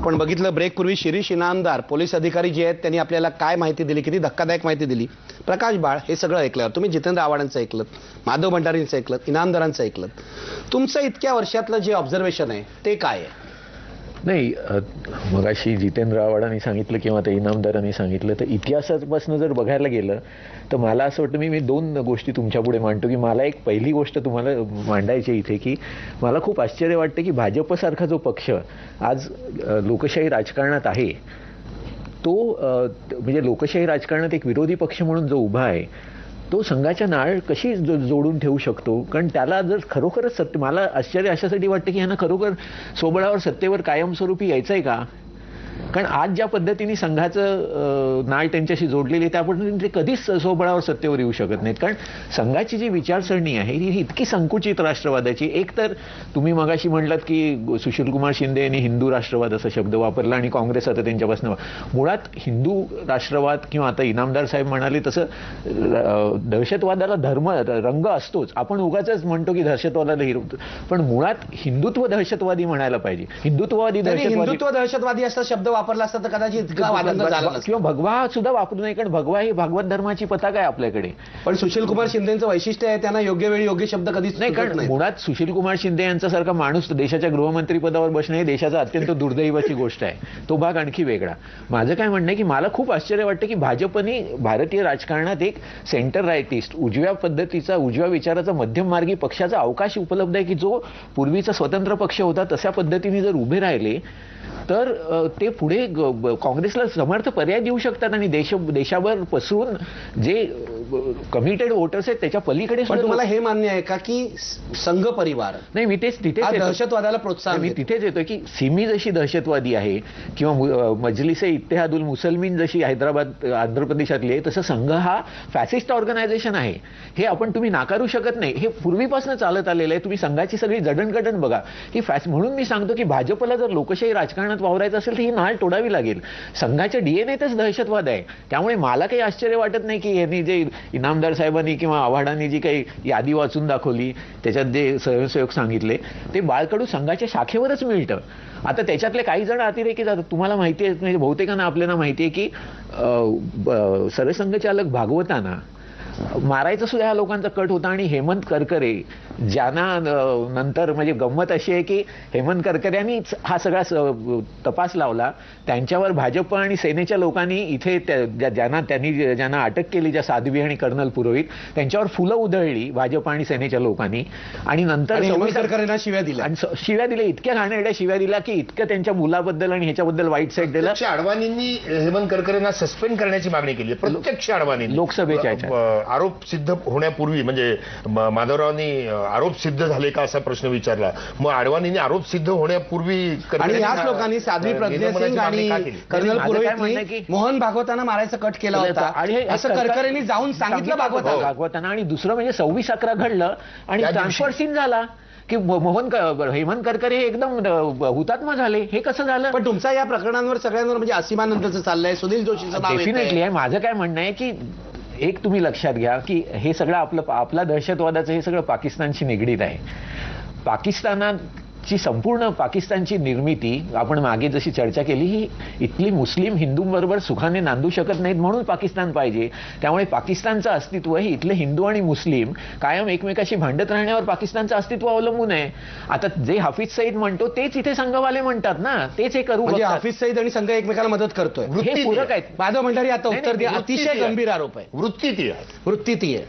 आपण बघितलं ब्रेकपूर्वी शिरीष इनामदार पोलीस अधिकारी जे आहेत त्यांनी आपल्याला काय माहिती दिली, किती धक्कादायक माहिती दिली. प्रकाश बाळ हे सगळं ऐकलं, तुम्ही जितेंद्र आव्हाडांचं ऐकलं, माधव भंडारींचं ऐकलं, इनामदारांचं ऐकलं. तुमचं इतक्या वर्षातलं जे ऑब्झर्वेशन आहे ते काय आहे? नाही, मगाशी जितेंद्र आव्हाडांनी सांगितलं किंवा ते इनामदारांनी सांगितलं, तर इतिहासापासून जर बघायला गेलं तर मला असं वाटतं मी दोन गोष्टी तुमच्या पुढे मांडतो. की मला एक पहिली गोष्ट तुम्हाला मांडायची इथे, की मला खूप आश्चर्य वाटतं की भाजपसारखा जो पक्ष आज लोकशाही राजकारणात आहे, तो म्हणजे लोकशाही राजकारणात एक विरोधी पक्ष म्हणून जो उभा आहे, तो संघाच्या नाळ कशी जोडून ठेवू शकतो. कारण त्याला जर खरोखरच सत्य, मला आश्चर्य अशासाठी वाटतं की ह्यांना खरोखर सोबळावर सत्तेवर कायमस्वरूपी यायचं आहे का. कारण आज ज्या पद्धतीने संघाचं नाळ त्यांच्याशी जोडलेली आहे त्या पद्धतीने ते कधीच सोबळावर सत्तेवर येऊ शकत नाहीत. कारण संघाची जी विचारसरणी आहे ही इतकी संकुचित राष्ट्रवादाची. एक तर तुम्ही मगाशी म्हणलात की सुशीलकुमार शिंदे यांनी हिंदू राष्ट्रवाद असा शब्द वापरला आणि काँग्रेस आता त्यांच्यापासून मुळात हिंदू राष्ट्रवाद किंवा आता इनामदार साहेब म्हणाले तसं दहशतवादाला रंग असतोच. आपण उगाच म्हणतो की दहशतवादाला हिरवतो, पण मुळात हिंदुत्व दहशतवादी म्हणायला पाहिजे. हिंदुत्व दहशतवादी असा शब्द वापरला असता तर कदाचित किंवा भगवा सुद्धा वापरू नये, कारण भगवा ही भागवत धर्माची पताका आहे आपल्याकडे. पण सुशीलकुमार शिंदेचं वैशिष्ट्य आहे त्यांना योग्य वेळी योग्य शब्द कधीच नाही. कारण मुळात सुशीलकुमार शिंदे यांच्यासारखा माणूस देशाच्या गृहमंत्री पदावर बसणं ही देशाचा अत्यंत दुर्दैवाची गोष्ट आहे. तो भाग आणखी वेगळा. माझं काय म्हणणं आहे की मला खूप आश्चर्य वाटतं की भाजपने भारतीय राजकारणात एक सेंटर राईटिस्ट, उजव्या पद्धतीचा, उजव्या विचाराचा मध्यममार्गी पक्षाचा अवकाश उपलब्ध आहे की जो पूर्वीचा स्वतंत्र पक्ष होता तशा पद्धतीने जर उभे राहिले तर ते पुढे काँग्रेसला समर्थ पर्याय देऊ शकतात आणि देशावर पसरून जे कमिटेड वोटर्स आहेत त्याच्या पलीकडे. पण तुम्हाला हे मान्य आहे का की संघ परिवार नाही, मी तिथेच दहशतवादाला प्रोत्साहन, मी तिथेच येतोय की सिमी जशी दहशतवादी आहे किंवा मजलिस इत्तेहादुल मुसलमीन जशी हैदराबाद आंध्र प्रदेशातली आहे, तसं संघ हा फॅसिस्ट ऑर्गनायझेशन आहे. हे तुम्ही नाकारू शकत नाही. हे पूर्वीपासून चालत आलेलं आहे. तुम्ही संघाची सगळी जडणघडण बघा की म्हणून मी सांगतो की भाजपला जर लोकशाही राजकारणात वावरायचं असेल तर ही नाळ तोडावी लागेल. संघाच्या डीएनएतच दहशतवाद आहे. त्यामुळे मला काही आश्चर्य वाटत नाही की यांनी जे इनामदार साहेबांनी किंवा आव्हाडांनी जी काही यादी वाचून दाखवली त्याच्यात जे स्वयंसेवक सांगितले ते बाळकडू संघाच्या शाखेवरच मिळतं. आता त्याच्यातले काही जण अतिरेकी जातात. तुम्हाला माहिती आहे, म्हणजे बहुतेकांना आपल्याला माहिती आहे की सरसंघचालक भागवताना मारायचा सुद्धा ह्या लोकांचा कट होता. आणि हेमंत करकरे ज्यांना नंतर म्हणजे गंमत अशी आहे की हेमंत करकरेंनीच हा सगळा तपास लावला. त्यांच्यावर भाजप आणि सेनेच्या लोकांनी इथे ज्यांना अटक केली, ज्या साध्वी आणि कर्नल पुरोहित, त्यांच्यावर फुलं उधळली भाजप आणि सेनेच्या लोकांनी. आणि नंतर हेमंत करकरेंना शिव्या दिल्या, इतक्या घाणेरड्या शिव्या दिल्या की इतकं त्यांच्या मुलाबद्दल आणि ह्याच्याबद्दल वाईट साईड दिलं. अडवाणींनी हेमंत करकरेंना सस्पेंड करण्याची मागणी केली प्रत्यक्ष अडवाणी लोकसभेच्या. आरोप सिद्ध होण्यापूर्वी म्हणजे माधवरावांनी आरोप सिद्ध झाले का असा प्रश्न विचारला. मग अडवाणींनी आरोप सिद्ध होण्यापूर्वी याच लोकांनी साध्वी प्रज्ञा सिंग आणि कर्नल पुरोहित मोहन भागवतांना मारायचा कट केला होता आणि असं करकरेंनी जाऊन सांगितलं भागवतांना. आणि दुसरं म्हणजे 26/11 घडलं आणि ट्रान्सफर सीन झाला की हेमंत करकरे हे एकदम हुतात्मा झाले. हे कसं झालं? पण तुमचा या प्रकरणांवर सगळ्यांवर म्हणजे असीमानंदचं चाललंय, सुनील जोशीचं नाव डेफिनेटली आहे. माझं काय म्हणणं आहे की एक तुम्ही लक्षात घ्या की हे सगळं आपला दहशतवादाचं हे सगळं पाकिस्तानशी निगडीत आहे. पाकिस्तानची निर्मिती आपण मागे जशी चर्चा केली ही इथली मुस्लिम हिंदूंबरोबर सुखाने नांदू शकत नाहीत म्हणून पाकिस्तान पाहिजे. त्यामुळे पाकिस्तानचं अस्तित्व हे इथले हिंदू आणि मुस्लिम कायम एकमेकाशी भांडत राहण्यावर पाकिस्तानचं अस्तित्व अवलंबून आहे. आता जे हाफिज सईद म्हणतो तेच इथे संघवाले म्हणतात ना, तेच हे करू. हाफिज सईद आणि संघ एकमेकाला मदत करतोय, हे पूरक आहेत. माधव भंडारी आता उत्तर द्या. अतिशय गंभीर आरोप आहे. वृत्ती ती आहे.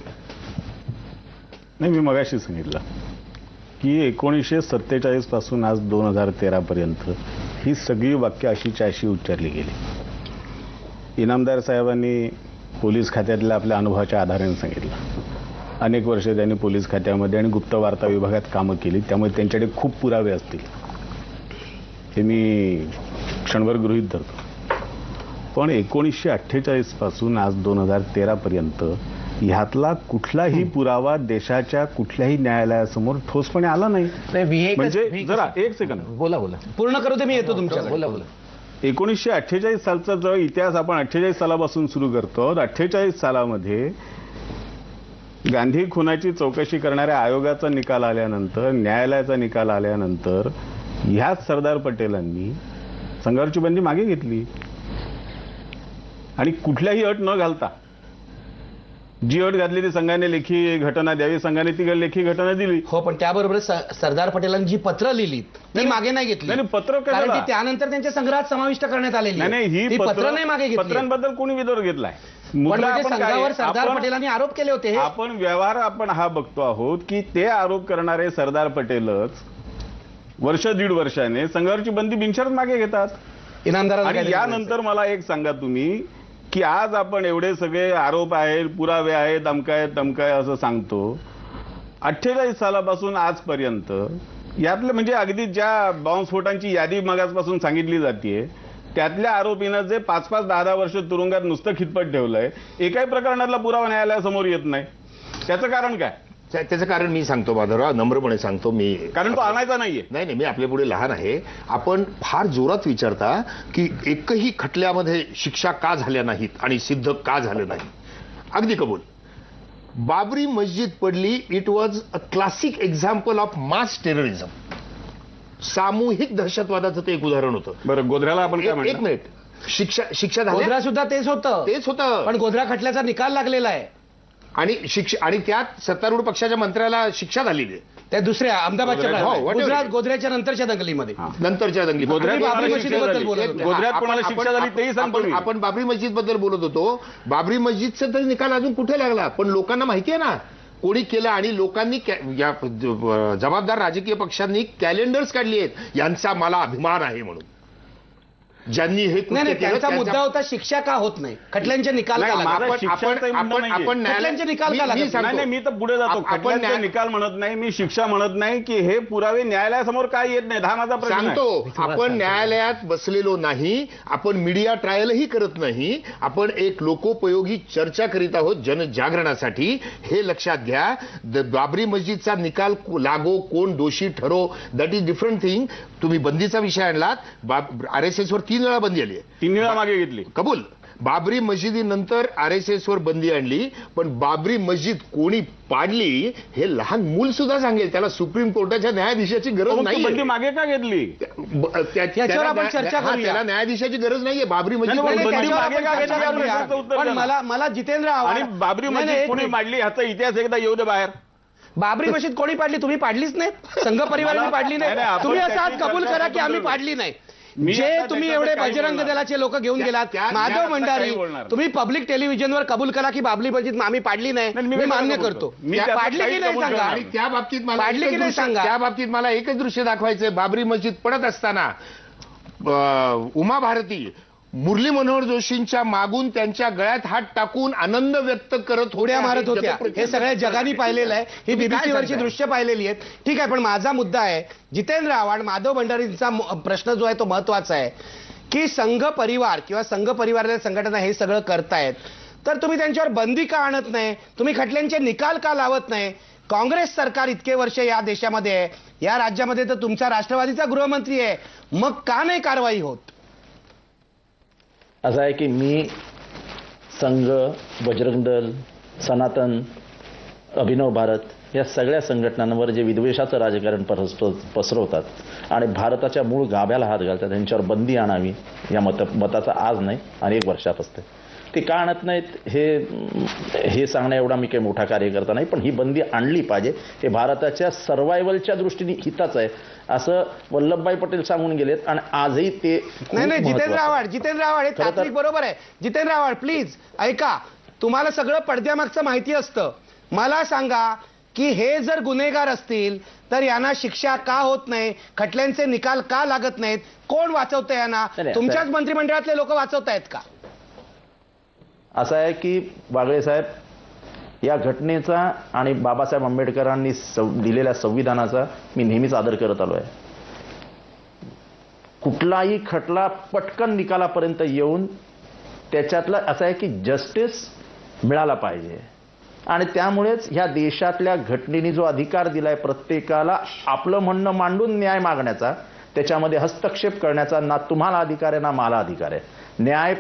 नाही, मी मगाशी सांगितलं की 1947 पासून आज 2013 पर्यंत ही सगळी वाक्य अशीच्या अशी उच्चारली गेली. इनामदार साहेबांनी पोलीस खात्यातल्या आपल्या अनुभवाच्या आधाराने सांगितलं. अनेक वर्ष त्यांनी पोलीस खात्यामध्ये आणि गुप्त वार्ता विभागात कामं केली, त्यामुळे त्यांच्याकडे खूप पुरावे असतील हे मी क्षणभर गृहीत धरतो. पण 1948 पासून आज 2013 पर्यंत ह्यातला कुठलाही पुरावा देशाच्या कुठल्याही न्यायालयासमोर ठोसपणे आला नाही. म्हणजे जरा एक सेकंद बोला पूर्ण करू दे, मी येतो तुमच्या. बोला 1948 सालचा जो इतिहास आपण 48 सालापासून सुरू करतो, 48 सालामध्ये गांधी खुनाची चौकशी करणाऱ्या आयोगाचा निकाल आल्यानंतर, न्यायालयाचा निकाल आल्यानंतर ह्याच सरदार पटेलांनी संघावरची बंदी मागे घेतली आणि कुठल्याही अट न घालता जी अट घातली ती संघाने लेखी घटना द्यावी, संघाने ती लेखी घटना दिली. हो, पण त्याबरोबर सरदार पटेलांनी जी पत्र लिहिली ती मागे नाही घेतली. नाही, पत्र कारण ती त्यानंतर त्यांच्या संग्रहात समाविष्ट करण्यात आलेली. नाही, ही पत्र नाही मागे घेतली. पत्रांबद्दल कोणी विरोध घेतलाय? म्हणजे संघावर सरदार पटेलांनी आरोप केले होते. आपण व्यवहार हा बघतो आहोत की ते आरोप करणारे सरदार पटेलच वर्ष दीड वर्षाने संघावरची बंदी बिनशर्त मागे घेतात. इनामदारांना आणि यानंतर मला एक सांगा तुम्ही की आज आपण एवढे सगळे आरोप आहेत, पुरावे आहेत, दमकाय असं सांगतो. 48 सालापासून आजपर्यंत यातले म्हणजे अगदी ज्या बॉम्बस्फोटांची यादी मगाचपासून सांगितली जाते त्यातल्या आरोपीनं जे 5-5, 10-10 वर्ष तुरुंगात नुसतं खितपत ठेवलंय, एकाही प्रकरणातला पुरावा न्यायालयासमोर येत नाही. त्याचं कारण काय? त्याचं कारण मी सांगतो माधवराव, नम्रपणे सांगतो मी. कारण तो आणायचा नाहीये. नाही, मी आपल्या पुढे लहान आहे. आपण फार जोरात विचारता की एकही खटल्यामध्ये शिक्षा का झाल्या नाहीत आणि सिद्ध का झालं नाही. अगदी कबूल. बाबरी मस्जिद पडली, it was a classic example of mass terrorism. सामूहिक दहशतवादाचं ते एक उदाहरण होतं. बरं, गोध्र्याला आपण काय म्हणतो? एक मिनिट. शिक्षा झाली. गोध्रा सुद्धा तेच होतं. पण गोध्रा खटल्याचा निकाल लागलेला आहे आणि त्यात सत्तारूढ पक्षाच्या मंत्र्याला शिक्षा झालेली आहे. त्या दुसऱ्या अहमदाबादच्या गोध्र्याच्या नंतरच्या दंगलीमध्ये. आपण बाबरी मस्जिद बद्दल बोलत होतो. बाबरी मस्जिदचा तर निकाल अजून कुठे लागला, पण लोकांना माहिती आहे ना कोणी केलं. आणि लोकांनी जबाबदार राजकीय पक्षांनी कॅलेंडर्स काढली आहेत, यांचा मला अभिमान आहे म्हणून. ज्यांनी हे त्यांचा मुद्दा होता शिक्षा का होत नाही, खटल्यांचे निकाल का मी तर पुढे जातो. खटल्यांचे निकाल म्हणत नाही, मी शिक्षा म्हणत नाही की हे पुरावे न्यायालयासमोर काय येत नाही. हा माझा प्रश्न सांगतो. आपण न्यायालयात बसलेलो नाही, आपण मीडिया ट्रायलही करत नाही, आपण एक लोकोपयोगी चर्चा करीत आहोत जनजागरणासाठी. हे लक्षात घ्या. बाबरी मस्जिदचा निकाल लागो, कोण दोषी ठरो, दॅट इज डिफरंट थिंग. तुम्ही बंदीचा विषय आणलात. आरएसएसवर 3 वेळा बंदी आली आहे, 3 वेळा मागे घेतली. कबूल. बाबरी मस्जिदीनंतर आरएसएसवर बंदी आणली, पण बाबरी मस्जिद कोणी पाडली हे लहान मूल सुद्धा सांगेल. त्याला सुप्रीम कोर्टाच्या न्यायाधीशाची गरज नाही. बंदी मागे का घेतली त्याच्यावर आपण चर्चा करूया. त्याला न्यायाधीशाची गरज नाहीये. बाबरी मस्जिद मला जितेंद्र आणि बाबरी मस्जिद कोणी पाडली ह्याचा इतिहास एकदा येऊ दे बाहेर. बाबरी मस्जिद कोणी पाडली? तुम्ही पाडलीच नाही, संघ परिवाराने पाडली नाही. तुम्ही असं आज कबूल करा की आम्ही पाडली नाही. जे तुम्ही एवढे बजरंग दलाचे लोक घेऊन गेलात, माधव भंडारी, तुम्ही पब्लिक टेलिव्हिजनवर कबूल करा की बाबरी मस्जिद आम्ही पाडली नाही. मी मान्य करतो. पाडली की नाही सांगा. आणि त्या बाबतीत मला पाडली की नाही सांगा. त्या बाबतीत मला एकच दृश्य दाखवायचंय. बाबरी मस्जिद पडत असताना उमा भारती मुरली मनोहर जोशींच्या मागून त्यांच्या गळ्यात हात टाकून आनंद व्यक्त करत उड्या मारत होत्या. हे सगळ्या जगाने पाहिलेलं आहे. ही बीबीसीवरची दृश्य पाहिलेली आहेत. ठीक आहे, पण माझा मुद्दा आहे जितेंद्र आव्हाड, माधव भंडारींचा प्रश्न जो आहे तो महत्वाचा आहे की संघ परिवार किंवा संघ परिवाराच्या संघटना हे सगळं करतायत, तर तुम्ही त्यांच्यावर बंदी का आणत नाही? तुम्ही खटल्यांचे निकाल का लावत नाही? काँग्रेस सरकार इतके वर्ष या देशामध्ये आहे, या राज्यामध्ये तर तुमचा राष्ट्रवादीचा गृहमंत्री आहे, मग का नाही कारवाई होत? असं आहे की मी संघ, बजरंग दल, सनातन, अभिनव भारत या सगळ्या संघटनांवर जे विद्वेषाचं राजकारण पसरवतात आणि भारताच्या मूळ गाभ्याला हात घालतात त्यांच्यावर बंदी आणावी या मताचा आज नाही, अनेक वर्षात असते. ते का आणत नाहीत हे सांगण्या एवढा मी काही मोठा कार्यकर्ता नाही, पण ही बंदी आणली पाहिजे. हे भारताच्या सर्व्हायव्हलच्या दृष्टीने हिताचं आहे असं वल्लभभाई पटेल सांगून गेलेत आणि आजही ते नाही. जितेंद्र आव्हाड हे तात्विक बरोबर आहे. जितेंद्र आव्हाड प्लीज ऐका, तुम्हाला सगळं पडद्यामागचं माहिती असतं. मला सांगा की हे जर गुन्हेगार असतील तर यांना शिक्षा का होत नाही? खटल्यांचे निकाल का लागत नाहीत? कोण वाचवतंय यांना? तुमच्याच मंत्रिमंडळातले लोक वाचवतायत का? असं आहे की बागळे साहेब, या घटनेचा आणि बाबासाहेब आंबेडकरांनी दिलेल्या संविधानाचा मी नेहमीच आदर करत आलो आहे. कुठलाही खटला पटकन निकालापर्यंत येऊन त्याच्यातलं असं आहे की जस्टिस मिळाला पाहिजे आणि त्यामुळेच ह्या देशातल्या घटनेने जो अधिकार दिलाय प्रत्येकाला आपलं म्हणणं मांडून न्याय मागण्याचा, त्याच्यामध्ये हस्तक्षेप करण्याचा ना तुम्हाला अधिकार आहे ना मला अधिकार आहे. न्याय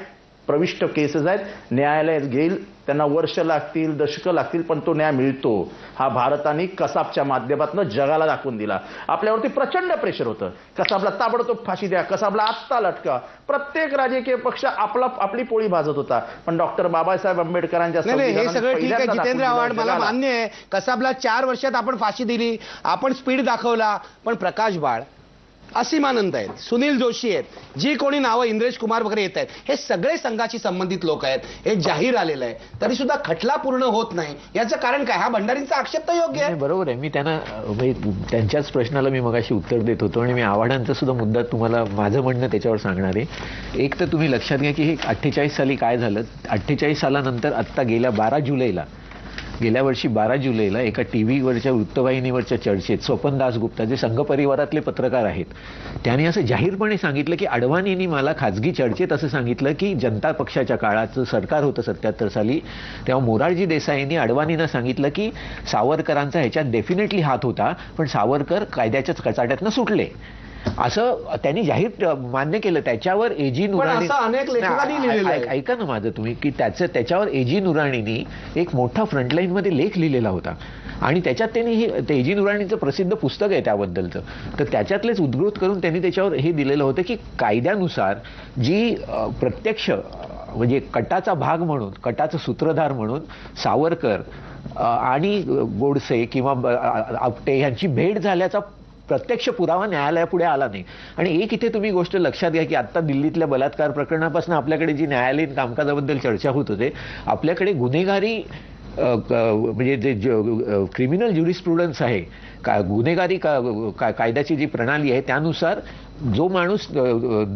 प्रविष्ट केसेस आहेत, न्यायालय घेईल त्यांना वर्ष लागतील, दशकं लागतील, पण तो न्याय मिळतो. हा भारताने कसाबच्या माध्यमातून जगाला दाखवून दिला. आपल्यावरती प्रचंड प्रेशर होतं, कसाबला ताबडतोब फाशी द्या, कसाबला आत्ता लटका. प्रत्येक राजकीय पक्ष आपली पोळी भाजत होता, पण डॉक्टर बाबासाहेब आंबेडकरांच्या हे सगळं ठीक आहे जितेंद्र आव्हाड, मला मान्य आहे कसाबला 4 वर्षात आपण फाशी दिली, आपण स्पीड दाखवला, पण प्रकाश बाळ, असीमानंद आहेत, सुनील जोशी आहेत, जी कोणी नावं इंद्रेश कुमार वगैरे येत आहेत, हे सगळे संघाशी संबंधित लोक आहेत. हे जाहीर आलेलं आहे, तरी सुद्धा खटला पूर्ण होत नाही. याचं कारण काय? हा भंडारींचा आक्षेप तर योग्य आहे. बरोबर आहे. मी त्यांना त्यांच्याच प्रश्नाला मी मगाशी उत्तर देत होतो आणि मी आव्हाडांचा सुद्धा मुद्दा तुम्हाला माझं म्हणणं त्याच्यावर सांगणार आहे. एक तर तुम्ही लक्षात घ्या की हे 48 साली काय झालं. 48 सालानंतर आत्ता गेल्या वर्षी 12 जुलैला एका टीव्हीवरच्या वृत्तवाहिनीवरच्या चर्चेत स्वपन दासगुप्ता, जे संघ परिवारातले पत्रकार आहेत, त्यांनी असं जाहीरपणे सांगितलं की अडवाणींनी मला खाजगी चर्चेत असं सांगितलं की जनता पक्षाच्या काळाचं सरकार होतं 77 साली, तेव्हा मोरारजी देसाईंनी अडवाणींना सांगितलं की सावरकरांचा ह्याच्यात डेफिनेटली हात होता, पण सावरकर कायद्याच्याच कचाट्यातनं सुटले, असं त्यांनी जाहीर मान्य केलं. त्याच्यावर एजी नुराणी, ऐका ना माझं तुम्ही, की त्याच्यावर एजी नुराणींनी एक मोठा फ्रंटलाईन मध्ये लेख लिहिलेला होता आणि त्याच्यात त्यांनी ते एजी नुराणीचं प्रसिद्ध पुस्तक आहे त्याबद्दलचं, तर त्याच्यातलेच उद्घृत करून त्यांनी त्याच्यावर हे दिलेलं होतं की कायद्यानुसार जी प्रत्यक्ष म्हणजे कटाचा भाग म्हणून, कटाचा सूत्रधार म्हणून सावरकर आणि गोडसे किंवा आपटे यांची भेट झाल्याचा प्रत्यक्ष पुरावा न्यायालयापुढे आला नाही. आणि एक इथे तुम्ही गोष्ट लक्षात घ्या की आता दिल्लीतल्या बलात्कार प्रकरणापासून आपल्याकडे जी न्यायालयीन कामकाजाबद्दल चर्चा होत होते, आपल्याकडे गुन्हेगारी म्हणजे जे क्रिमिनल ज्युरिस्प्रुडन्स आहे, गुन्हेगारी कायद्याची जी प्रणाली आहे त्यानुसार जो माणूस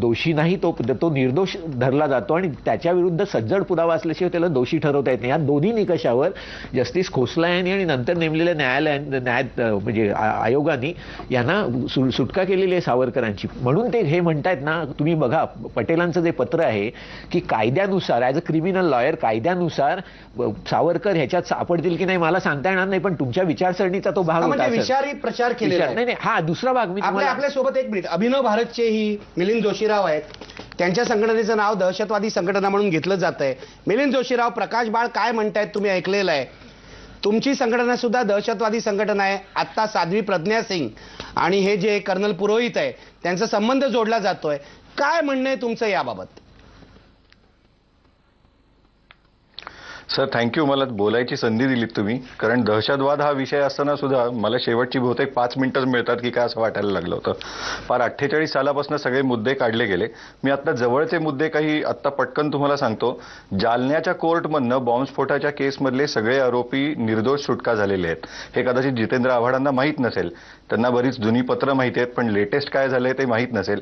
दोषी नाही तो निर्दोष धरला जातो आणि त्याच्या विरुद्ध सज्जड पुरावा असल्याशिवाय त्याला दोषी ठरवता येत नाही. या दोन्ही निकषावर जस्टिस खोसला यांनी आणि नंतर नेमलेल्या म्हणजे आयोगाने यांना सुटका केलेली आहे सावरकरांची. म्हणून ते हे म्हणतायत ना, तुम्ही बघा पटेलांचं जे पत्र आहे की कायद्यानुसार ॲज अ क्रिमिनल लॉयर कायद्यानुसार सावरकर ह्याच्यात सापडतील की नाही मला सांगता येणार नाही, पण तुमच्या विचारसरणीचा तो भाग होता. विचारी प्रचार केलेला नाही, हा दुसरा भाग मी आपल्यासोबत एक मिनिट. अभिनव भारतचेही मिलिंद जोशीराव आहेत, त्यांच्या संघटनेचं नाव दहशतवादी संघटना म्हणून घेतलं जात आहे. मिलिंद जोशीराव, प्रकाश बाळ काय म्हणतायत तुम्ही ऐकलेलं आहे. तुमची संघटना सुद्धा दहशतवादी संघटना आहे. आत्ता साध्वी प्रज्ञा सिंग आणि हे जे कर्नल पुरोहित आहे त्यांचा संबंध जोडला जातोय. काय म्हणणं आहे तुमचं याबाबत? सर थँक्यू, मला बोलायची संधी दिलीत तुम्ही, कारण दहशतवाद हा विषय असताना सुद्धा मला शेवटची बहुतेक 5 मिनिटच मिळतात की काय असं वाटायला लागलं होतं. फार 48 सालापासून सगळे मुद्दे काढले गेले. मी आता जवळचे मुद्दे काही आत्ता पटकन तुम्हाला सांगतो. जालन्याच्या कोर्टमधनं बॉम्बस्फोटाच्या केसमधले सगळे आरोपी निर्दोष सुटका झालेले आहेत. हे कदाचित जितेंद्र आव्हाडांना माहीत नसेल, त्यांना बरीच जुनी पत्र माहिती आहेत, पण लेटेस्ट काय झालंय ते माहीत नसेल.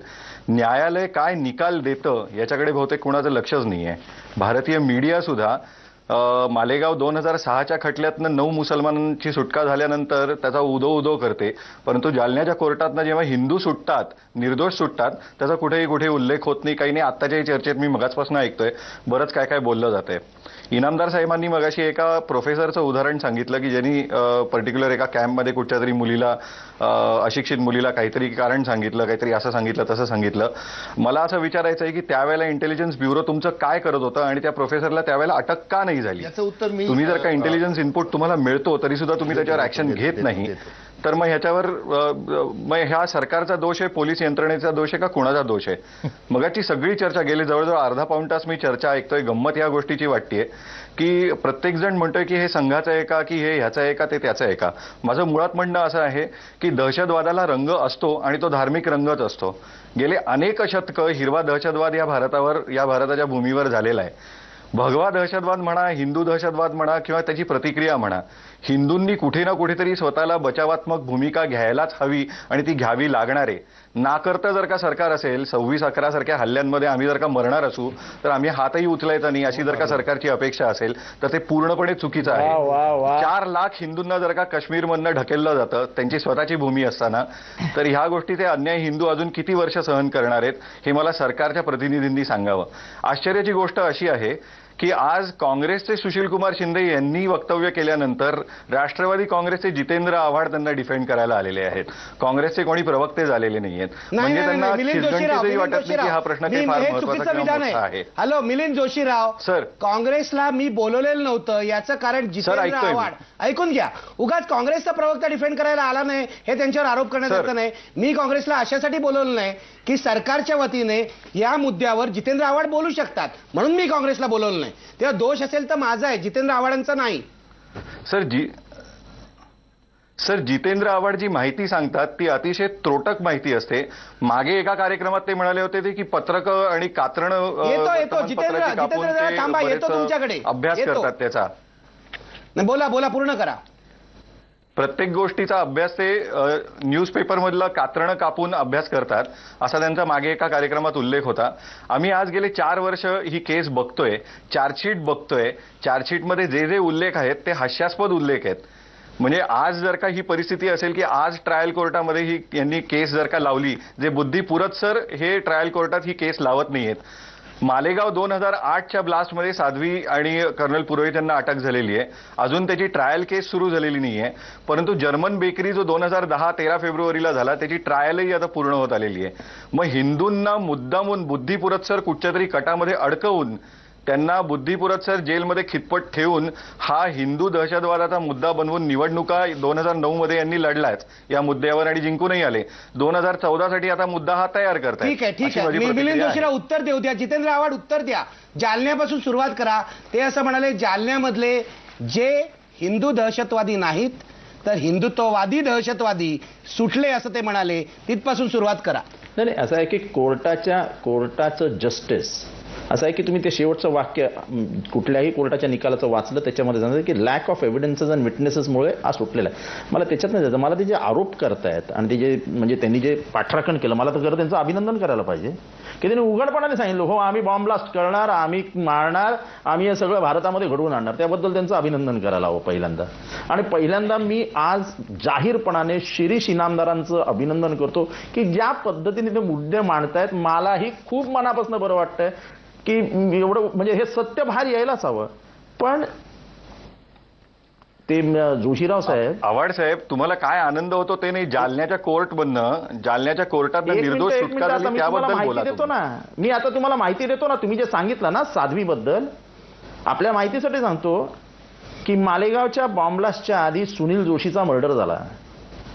न्यायालय काय निकाल देतं याच्याकडे बहुतेक कुणाचं लक्षच नाही आहे. भारतीय मीडिया सुद्धा मालेगाव 2006च्या खटल्यातनं 9 मुसलमानांची सुटका झाल्यानंतर त्याचा उदो करते, परंतु जालन्याच्या कोर्टातनं जेव्हा हिंदू सुटतात, निर्दोष सुटतात, त्याचा कुठे उल्लेख होत नाही, काही नाही. आत्ताच्याही चर्चेत मी मगाचपासून ऐकतोय बरंच काय बोललं जातंय. इनामदार साहेबांनी मगाशी एका प्रोफेसरचं उदाहरण सांगितलं की ज्यांनी पर्टिक्युलर एका कॅम्पमध्ये कुठच्या तरी मुलीला, अशिक्षित मुलीला काहीतरी कारण सांगितलं, काहीतरी असं सांगितलं तसं सांगितलं. मला असं विचारायचं आहे की त्यावेळेला इंटेलिजन्स ब्युरो तुमचं काय करत होतं आणि त्या प्रोफेसरला त्यावेळेला अटक का नाही झाली? याचं उत्तर मी, तुम्ही जर का इंटेलिजन्स इनपुट तुम्हाला मिळतो तरी सुद्धा तुम्ही त्याच्यावर ऍक्शन घेत नाही, तर मग ह्याच्यावर मग ह्या सरकारचा दोष आहे, पोलीस यंत्रणेचा दोष आहे का कुणाचा दोष आहे? मगाची सगळी चर्चा गेली जवळजवळ अर्धा पाऊण तास मी चर्चा ऐकतोय. गंमत या गोष्टीची वाटतेय की प्रत्येक जण म्हणतोय की हे संघाचं आहे का, की हे ह्याचं आहे का, ते त्याचं आहे का. माझं मुळात म्हणणं असं आहे की दहशतवादाला रंग असतो आणि तो धार्मिक रंगच असतो. गेले अनेक शतकं हिरवा दहशतवाद या भारताच्या भूमीवर झालेला आहे. भगवा दहशतवाद म्हणा, हिंदू दहशतवाद म्हणा किंवा त्याची प्रतिक्रिया म्हणा, हिंदूंनी कुठे ना कुठेतरी स्वतःला बचावात्मक भूमिका घ्यायलाच हवी आणि ती घ्यावी लागणार आहे. नाकर्ता जर का सरकार असेल, 26/11 सारख्या हल्ल्यांमध्ये आम्ही जर का मरणार असू तर आम्ही हातही उचलायचा नाही अशी जर का सरकारची अपेक्षा असेल तर ते पूर्णपणे चुकीचं आहे. 4 लाख हिंदूंना जर का काश्मीरमधनं ढकेललं जातं त्यांची स्वतःची भूमी असताना, तर ह्या गोष्टी ते अन्याय हिंदू अजून किती वर्ष सहन करणार आहेत हे मला सरकारच्या प्रतिनिधींनी सांगावं. आश्चर्याची गोष्ट अशी आहे की आज काँग्रेसचे सुशीलकुमार शिंदे यांनी वक्तव्य केल्यानंतर राष्ट्रवादी काँग्रेसचे जितेंद्र आव्हाड त्यांना डिफेंड करायला आलेले आहेत. काँग्रेसचे कोणी प्रवक्ते झालेले नाहीयेत. म्हणजे त्यांना खिसगंटीचंही वाटत नाही की हा प्रश्न काही फार महत्त्वाचा किंवा मोठा आहे. हॅलो मिलिंद जोशीराव सर, काँग्रेसला मी बोलवलेलं नव्हतं याचं कारण जितेंद्र आव्हाड. ऐकून घ्या, उगाच काँग्रेसचा प्रवक्ता डिफेंड करायला आला नाही हे त्यांच्यावर आरोप करण्यात येत नाही. मी काँग्रेसला अशासाठी बोलवलं नाही की सरकारच्या वतीने या मुद्द्यावर जितेंद्र आव्हाड बोलू शकतात म्हणून मी काँग्रेसला बोलवलं नाही. तेव्हा दोष असेल तर माझा आहे, जितेंद्र आव्हाडांचा नाही. सर जितेंद्र आव्हाड जी माहिती सांगतात ती अतिशय त्रोटक माहिती असते. मागे एका कार्यक्रमात ते म्हणाले होते की पत्रकं आणि कात्रणं अभ्यास करतात त्याचा. बोला पूर्ण करा. प्रत्येक गोष्टीचा अभ्यास ते न्यूजपेपरमधलं कात्रणं कापून अभ्यास करतात असा त्यांचा मागे एका कार्यक्रमात उल्लेख होता. आम्ही आज गेले 4 वर्ष ही केस बघतोय, चार्जशीट बघतोय. चार्जशीटमध्ये जे जे उल्लेख आहेत ते हास्यास्पद उल्लेख आहेत. म्हणजे आज जर का ही परिस्थिती असेल की आज ट्रायल कोर्टामध्ये ही यांनी केस जर का लावली, जे बुद्धी पुरत सर हे ट्रायल कोर्टात ही केस लावत नाहीयेत. मालेगाव 2008च्या ब्लास्टमध्ये साध्वी आणि कर्नल पुरोहित यांना अटक झालेली आहे. अजून त्याची ट्रायल केस सुरू झालेली नाहीये. परंतु जर्मन बेकरी जो 2010-13 फेब्रुवारीला झाला त्याची ट्रायलही आता पूर्ण होत आलेली आहे. मग हिंदूंना मुद्दामून बुद्धिपुरत्सर कुठच्या तरी कटामध्ये अडकवून त्यांना बुद्धिपुरत्सर जेलमध्ये खितपत ठेवून हा हिंदू दहशतवादाचा मुद्दा बनवून निवडणुका 2009 यांनी लढलाच या मुद्द्यावर आणि जिंकूनही आले. 2014 साठी आता मुद्दा हा तयार करताय. ठीक आहे. मिलिंद जोशीराव उत्तर देऊ द्या. जितेंद्र आव्हाड उत्तर द्या. जालन्यापासून सुरुवात करा. ते असं म्हणाले जालन्यामधले जे हिंदू दहशतवादी नाहीत तर हिंदुत्ववादी दहशतवादी सुटले असं ते म्हणाले. तिथपासून सुरुवात करा. नाही असं आहे की कोर्टाचं जस्टिस असं आहे की तुम्ही ते शेवटचं वाक्य कुठल्याही कोर्टाच्या निकालाचं वाचलं त्याच्यामध्ये सांगतं की लॅक ऑफ एव्हिडन्सेस अँड विटनेसेसमुळे हा सुटलेला आहे. मला त्याच्यात नाही जायचं. मला ते जे आरोप करतायत आणि ते जे म्हणजे त्यांनी जे पाठराखण केलं मला तर खरं त्यांचं अभिनंदन करायला पाहिजे की त्यांनी उघडपणाने सांगितलं हो आम्ही बॉम्ब ब्लास्ट करणार, आम्ही मारणार, आम्ही हे सगळं भारतामध्ये घडवून आणणार. त्याबद्दल त्यांचं अभिनंदन करायला हवं पहिल्यांदा. आणि पहिल्यांदा मी आज जाहीरपणाने शिरीष इनामदारांचं अभिनंदन करतो की ज्या पद्धतीने ते मुद्दे मांडतायत मलाही खूप मनापासून बरं वाटतंय की एवढं म्हणजे हे सत्य बाहेर यायलाच हवं. पण ते जोशीराव साहेब आव्हाड साहेब तुम्हाला काय आनंद होतो ते नाही. जालन्याच्या कोर्टात निर्दोष सुटका झाली त्याबद्दल बोला. देतो ना मी आता तुम्हाला माहिती देतो ना. तुम्ही जे सांगितलं ना साध्वीबद्दल आपल्या माहितीसाठी सांगतो की मालेगावच्या बॉम्बलास्टच्या आधी सुनील जोशीचा मर्डर झाला.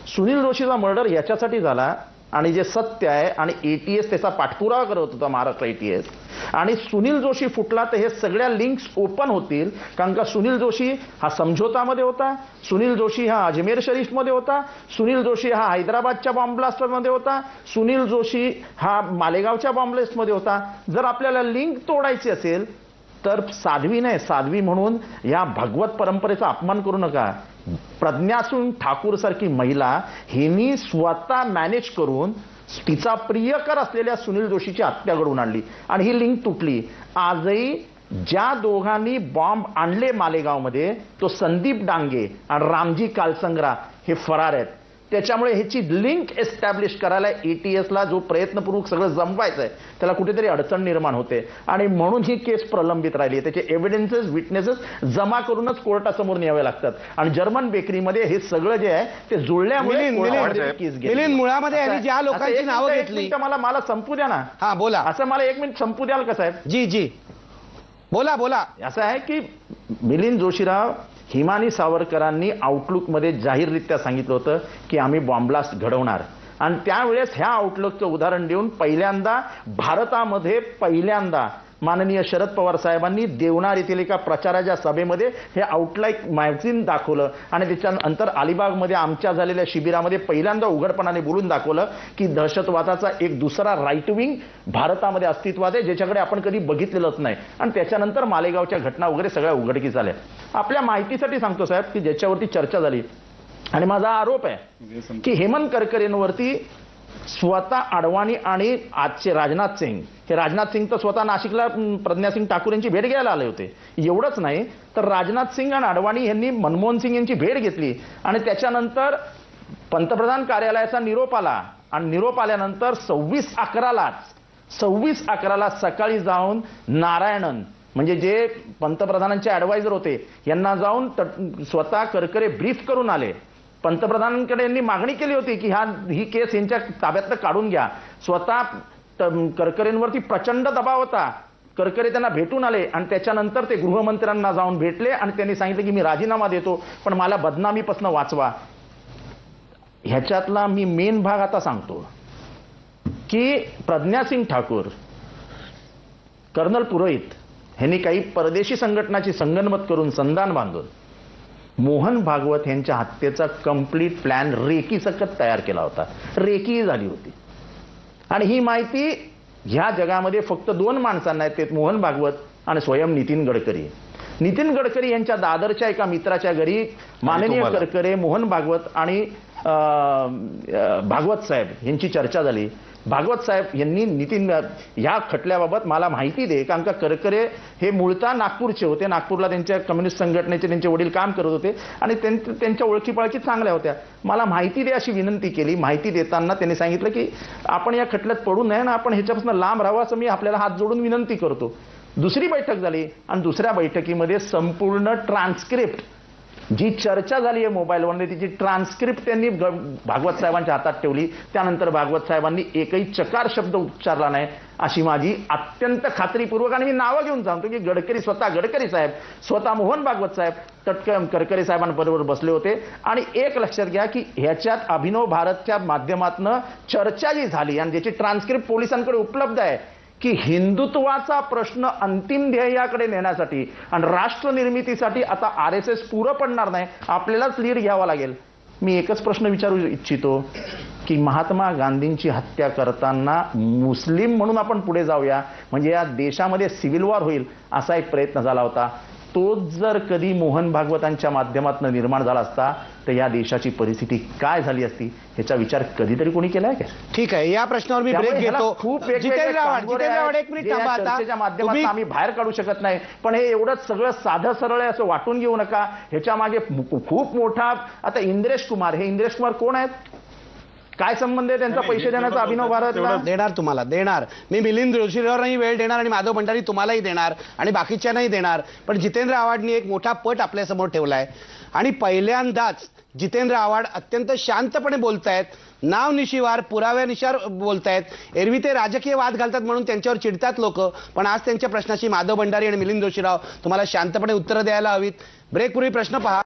सुनील जोशीचा मर्डर याच्यासाठी झाला आणि जे सत्य आहे आणि ATS त्याचा पाठपुरावा करत होता महाराष्ट्र ATS आणि सुनील जोशी फुटला तर हे सगळ्या लिंक्स ओपन होतील. कारण का सुनील जोशी हा समझोतामध्ये होता, सुनील जोशी हा अजमेर शरीफमध्ये होता, सुनील जोशी हा हैदराबादच्या बॉम्ब ब्लास्टमध्ये होता, सुनील जोशी हा मालेगावच्या बॉम्ब ब्लास्टमध्ये होता. जर आपल्याला लिंक तोडायची असेल तर साध्वी नाही साध्वी म्हणून या भगवत परंपरेचा अपमान करू नका. प्रज्ञासून ठाकूर सारखी महिला हिनी स्वतः मॅनेज करून तिचा प्रियकर असलेल्या सुनील जोशीची हत्या घडवून आणली आणि ही लिंक तुटली. आजही ज्या दोघांनी बॉम्ब आणले मालेगावमध्ये तो संदीप डांगे आणि रामजी कालसंग्रा हे फरार आहेत. त्याच्यामुळे ह्याची लिंक एस्टॅब्लिश करायला ATSला जो प्रयत्नपूर्वक सगळं जमवायचं आहे त्याला कुठेतरी अडचण निर्माण होते आणि म्हणून ही केस प्रलंबित राहिली. त्याचे एव्हिडन्सेस विटनेसेस जमा करूनच कोर्टासमोर न्यावे लागतात आणि जर्मन बेकरीमध्ये हे सगळं जे आहे ते जुळल्यामुळे मुळामध्ये ज्या लोकांची नावं घेतली. मला संपू द्या ना. हा बोला. असं मला 1 मिनिट संपू द्याल का साहेब. जी बोला. असं आहे की मिलिंद जोशीराव हिमानी सावरकरांनी आउटलुकमध्ये जाहीररित्या सांगितलं होतं की आम्ही बॉम्ब ब्लास्ट घडवणार आणि त्यावेळेस ह्या आउटलुकचं उदाहरण देऊन पहिल्यांदा भारतामध्ये माननीय शरद पवार साहेबांनी देवनार येथील एका प्रचाराच्या सभेमध्ये हे आउटलाईक मॅगझिन दाखवलं आणि त्याच्यानंतर अलिबागमध्ये आमच्या झालेल्या शिबिरामध्ये पहिल्यांदा उघडपणाने बोलून दाखवलं की दहशतवादाचा एक दुसरा राईट विंग भारतामध्ये अस्तित्वात आहे ज्याच्याकडे आपण कधी बघितलेलंच नाही. आणि त्याच्यानंतर मालेगावच्या घटना वगैरे सगळ्या उघडकीस आल्या. आपल्या माहितीसाठी सांगतो साहेब की ज्याच्यावरती चर्चा झाली आणि माझा आरोप आहे की हेमंत करकरेंवरती स्वतः अडवाणी आणि आजचे राजनाथ सिंग हे राजनाथ सिंग तर स्वतः नाशिकला प्रज्ञासिंग ठाकूर यांची भेट घ्यायला आले होते. एवढंच नाही तर राजनाथ सिंग आणि अडवाणी यांनी मनमोहन सिंग यांची भेट घेतली आणि त्याच्यानंतर पंतप्रधान कार्यालयाचा निरोप आला आणि निरोप आल्यानंतर 26/11ला सकाळी जाऊन नारायणन म्हणजे जे पंतप्रधानांचे ऍडवायझर होते यांना जाऊन स्वतः करकरे ब्रीफ करून आले. पंतप्रधानांकडे यांनी मागणी केली होती की ही केस यांच्या ताब्यातनं काढून घ्या. स्वतः करकरेंवरती प्रचंड दबाव होता. करकरे त्यांना भेटून आले आणि त्याच्यानंतर ते गृहमंत्र्यांना जाऊन भेटले आणि त्यांनी सांगितलं की मी राजीनामा देतो पण मला बदनामीपासून वाचवा. ह्याच्यातला मी मेन भाग आता सांगतो की प्रज्ञा सिंग ठाकूर, कर्नल पुरोहित यांनी काही परदेशी संघटनाची संगनमत करून संधान बांधून मोहन भागवत यांच्या हत्येचा कंप्लीट प्लॅन रेकी सकट तयार केला होता. रेकी झाली होती आणि ही माहिती ह्या जगामध्ये फक्त 2 माणसांना आहेत, ते मोहन भागवत आणि स्वयं नितीन गडकरी. नितीन गडकरी यांच्या दादरच्या एका मित्राच्या घरी माननीय करकरे, मोहन भागवत आणि भागवत साहेब यांची चर्चा झाली. भागवत साहेब यांनी नितीन ह्या खटल्याबाबत मला माहिती दे, कारण का करकरे हे मूळतः नागपूरचे होते. नागपूरला त्यांच्या कम्युनिस्ट संघटनेचे त्यांचे वडील काम करत होते आणि त्यांच्या ओळखीपाळखी चांगल्या होत्या. मला माहिती दे अशी विनंती केली. माहिती देताना त्यांनी सांगितलं की आपण या खटल्यात पडू नये ना, आपण ह्याच्यापासून लांब राहावं असं मी आपल्याला हात जोडून विनंती करतो. दुसरी बैठक झाली आणि दुसऱ्या बैठकीमध्ये संपूर्ण ट्रान्स्क्रिप्ट जी चर्चा झाली आहे मोबाईलवर तिची ट्रान्स्क्रिप्ट त्यांनी भागवत साहेबांच्या हातात ठेवली. त्यानंतर भागवत साहेबांनी एकही चकार शब्द उच्चारला नाही अशी माझी अत्यंत खात्रीपूर्वक, आणि मी नावं घेऊन सांगतो की गडकरी साहेब, स्वतः मोहन भागवत साहेब तटकन करकरे साहेबांबरोबर बसले होते. आणि एक लक्षात घ्या की ह्याच्यात अभिनव भारतच्या माध्यमातून चर्चा जी झाली आणि ज्याची ट्रान्स्क्रिप्ट पोलिसांकडे उपलब्ध आहे की हिंदुत्वाचा प्रश्न अंतिम ध्येयाकडे नेण्यासाठी आणि राष्ट्र निर्मितीसाठी आता RSS पुरं पडणार नाही, आपल्यालाच लीड घ्यावा लागेल. मी एकच प्रश्न विचारू इच्छितो की महात्मा गांधींची हत्या करताना मुस्लिम म्हणून आपण पुढे जाऊया म्हणजे या देशामध्ये सिव्हिल वॉर होईल असा एक प्रयत्न झाला होता. तोच जर कधी मोहन भागवतांच्या माध्यमातून निर्माण झाला असता तर या देशाची परिस्थिती काय झाली असती ह्याचा विचार कधीतरी कोणी केलाय का? ठीक आहे, या प्रश्नावर मी ब्रेक घेतो. खूप जितेंद्र आव्हाड एक मिनिट थांबा. चर्चेच्या माध्यमातून आम्ही बाहेर काढू शकत नाही, पण हे एवढंच सगळं साधं सरळ आहे असं वाटून घेऊ नका. ह्याच्या मागे खूप मोठा आता इंद्रेश कुमार कोण आहेत? काय संबंध आहे त्यांचा पैसे देण्याचा अभिनव भारतला? देणार तुम्हाला देणार मी. मिलिंद जोशीवरही वेळ देणार आणि माधव भंडारी तुम्हालाही देणार आणि बाकीच्यांनाही देणार. पण जितेंद्र आव्हाडनी एक मोठा पट आपल्यासमोर ठेवलाय आणि पहिल्यांदाच जितेंद्र आव्हाड अत्यंत शांतपणे बोलतायत, नावनिशिवार पुराव्यानुसार बोलतायत. एरवी ते राजकीय वाद घालतात म्हणून त्यांच्यावर चिडतात लोक, पण आज त्यांच्या प्रश्नाची माधव भंडारी आणि मिलिंद जोशीराव तुम्हाला शांतपणे उत्तरं द्यायला हवीत. ब्रेकपूर्वी प्रश्न पहा.